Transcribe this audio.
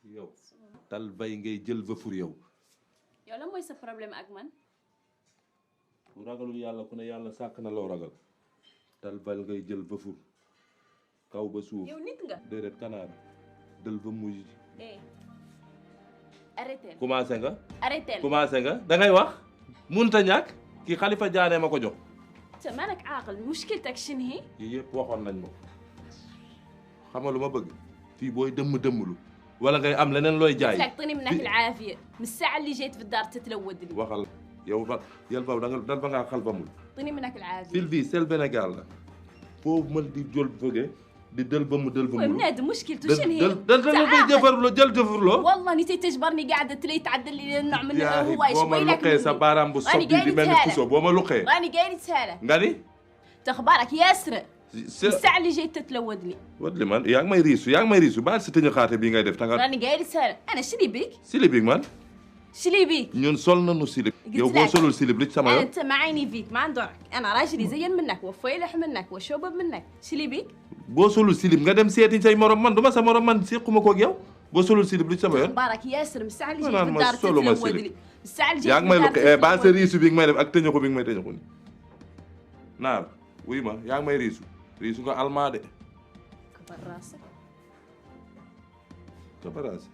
yow tal bay ngay jël ba fur yow. yow lan mooy sa problème ak man. ku ragalul yàlla ku ne yàlla sàkk na loo ragal tal bal ngay jël ba fur kaw ba suuf. yow nit nga. déedéet kanaar dël ba mujj. arrêté. commencé nga. arrêté commencé nga da ngay wax munta ñàkk kii Xalifa Jaane ma ko jox. te malak aaqil mushkiltak shinu hi. yii yëpp waxoon nañ ma ko xam nga lu ma bëgg fii booy dëmm-dëmmlu ولا غير عامله لنا لوي جاي تعطيني منك العافيه من الساعه اللي جيت في الدار تتلود لي وخل يلبا دال با خال بامول اعطيني منك العافيه فيل بي سيل بنغال فوف مال دي جول فوغي دي دل بامول بنادم مشكلته شنو هي دل جفر له جل جفر له والله نسيت تجبرني قاعده تلي تعدل لي النوع من هو ايش بوما لقي سبارام بالصوب دي من كسو بوما لقي راني قايل تساله غادي تخبارك ياسر الساعه اللي جيت تتلود لي ودلي مان ياك ما يريسو بعد ستني خاطي بي غاي ديف تاغا راني قايل تساله انا شلي بيك سيلي بيك مان شلي بيك ñun sol nañu silib yow bo solul silib li sama yow انت معيني فيك ما عندك انا راجلي زين منك وفيلح منك وشوبب منك شلي بيك bo solul silib nga dem seeti say morom man duma sa morom man sequma ko ak yow bo solul silib li sama yoon بارك ياسر من الساعه اللي جيت في الدار تتلود لي الساعه اللي جيت yaak may lu ba sa riisu bi may def ak teñu ko bi may teñu ko ni naar wuy ma yaak may riisu nga alma de كبر راسك كبر راسي